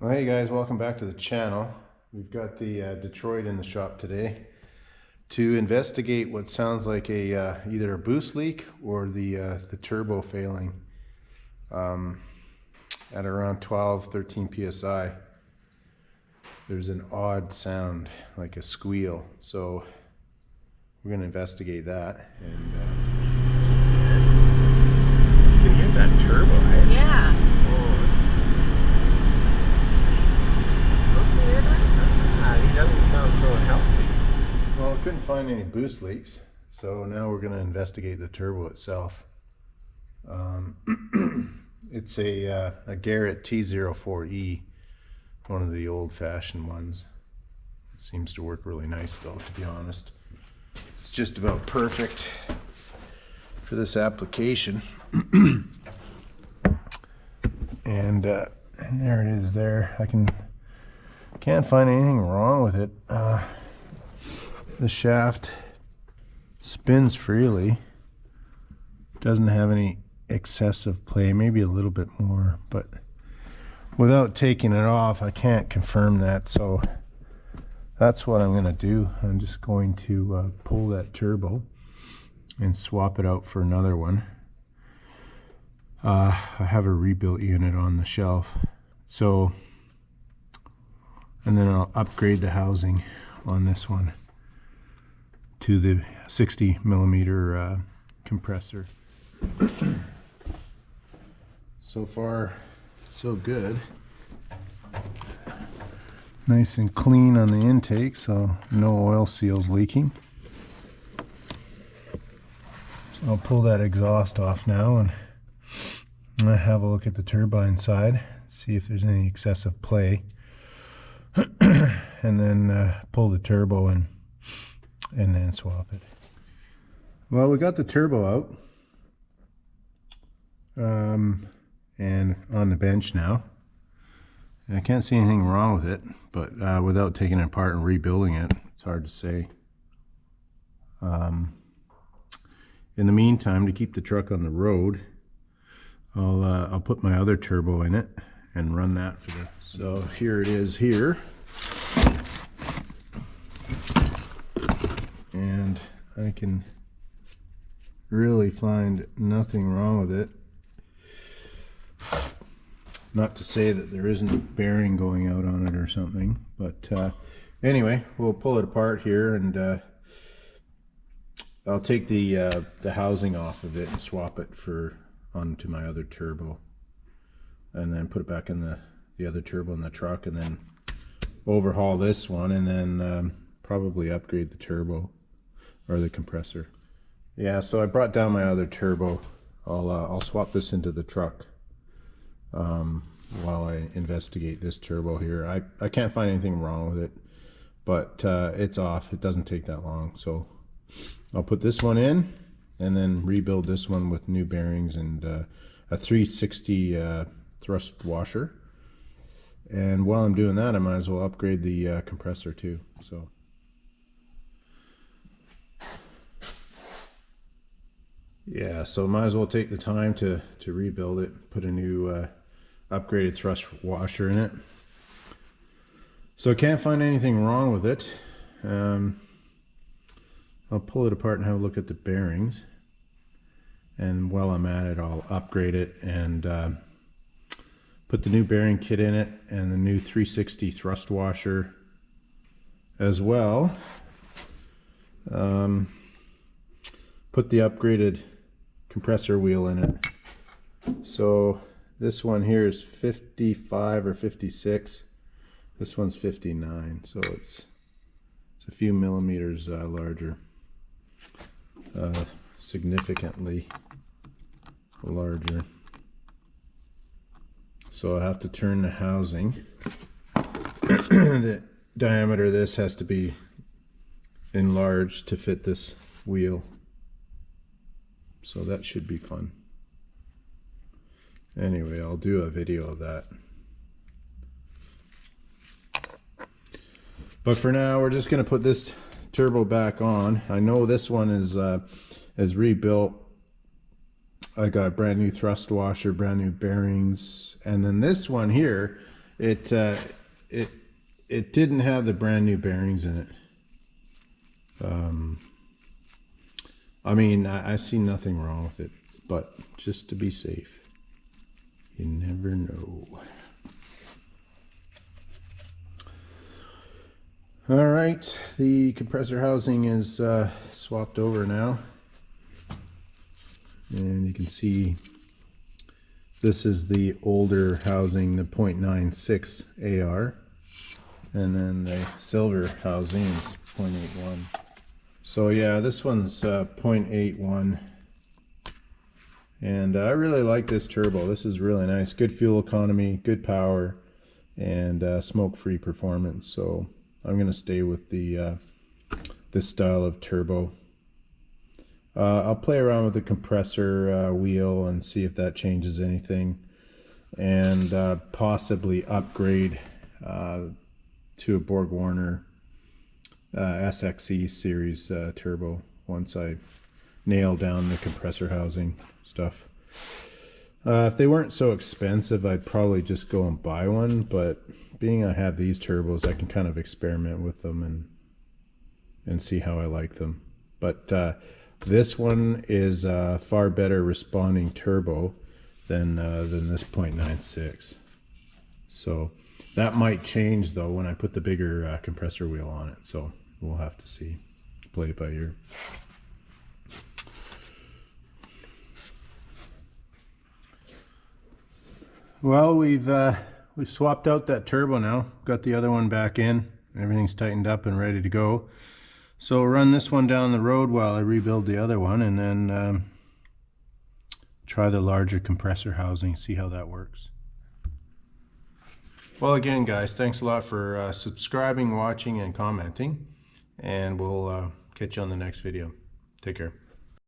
Well, hey guys, welcome back to the channel. We've got the Detroit in the shop today to investigate what sounds like a either a boost leak or the turbo failing at around 12-13 psi. There's an odd sound like a squeal, so we're going to investigate that. And you can hear that turbo, right? Yeah. He doesn't sound so healthy. well, I couldn't find any boost leaks, so now we're going to investigate the turbo itself. It's a Garrett T04E, one of the old-fashioned ones. It seems to work really nice, though, to be honest. It's just about perfect for this application. And there it is there. Can't find anything wrong with it. The shaft spins freely. Doesn't have any excessive play, maybe a little bit more, but without taking it off, I can't confirm that. So that's what I'm going to do. I'm just going to pull that turbo and swap it out for another one. I have a rebuilt unit on the shelf, so, and then I'll upgrade the housing on this one to the 60 millimeter compressor. So far, so good. Nice and clean on the intake, so no oil seals leaking. So I'll pull that exhaust off now and have a look at the turbine side, see if there's any excessive play, and then pull the turbo and then swap it. Well, we got the turbo out and on the bench now. And I can't see anything wrong with it, but without taking it apart and rebuilding it, it's hard to say. In the meantime, to keep the truck on the road, I'll put my other turbo in it and run that for the. So here it is here, and I can really find nothing wrong with it. Not to say that there isn't a bearing going out on it or something, but anyway, we'll pull it apart here, and I'll take the housing off of it and swap it onto my other turbo, and then put it back in the other turbo in the truck, and then overhaul this one, and then probably upgrade the turbo or the compressor. Yeah, so I brought down my other turbo. I'll swap this into the truck while I investigate this turbo here. I can't find anything wrong with it, but it's off. It doesn't take that long, so I'll put this one in and then rebuild this one with new bearings and a 360 thrust washer. And while I'm doing that, I might as well upgrade the compressor too. So yeah, so might as well take the time to rebuild it, put a new upgraded thrust washer in it. So I can't find anything wrong with it. I'll pull it apart and have a look at the bearings, and while I'm at it, I'll upgrade it and put the new bearing kit in it and the new 360 thrust washer as well. Put the upgraded compressor wheel in it. So this one here is 55 or 56. This one's 59, so it's a few millimeters larger. Significantly larger. So I have to turn the housing. The diameter of this has to be enlarged to fit this wheel. So that should be fun. Anyway, I'll do a video of that. But for now, we're just going to put this turbo back on. I know this one is rebuilt. I got a brand new thrust washer, brand new bearings, and then this one here It it didn't have the brand new bearings in it. I mean, I see nothing wrong with it, but just to be safe, you never know. All right, the compressor housing is swapped over now, and you can see this is the older housing, the 0.96 AR, and then the silver housing is 0.81. So yeah, this one's 0.81, and I really like this turbo. This is really nice. Good fuel economy, good power, and smoke-free performance. So I'm going to stay with the this style of turbo. I'll play around with the compressor wheel and see if that changes anything, and possibly upgrade to a Borg Warner SXE series turbo once I nail down the compressor housing stuff. If they weren't so expensive, I'd probably just go and buy one, but being I have these turbos, I can kind of experiment with them and see how I like them. But this one is a far better responding turbo than this 0.96. So that might change though when I put the bigger compressor wheel on it. So we'll have to see. Play it by ear. Well, we've swapped out that turbo now. Got the other one back in. Everything's tightened up and ready to go. So run this one down the road while I rebuild the other one, and then try the larger compressor housing, see how that works. Well, again, guys, thanks a lot for subscribing, watching, and commenting, and we'll catch you on the next video. Take care.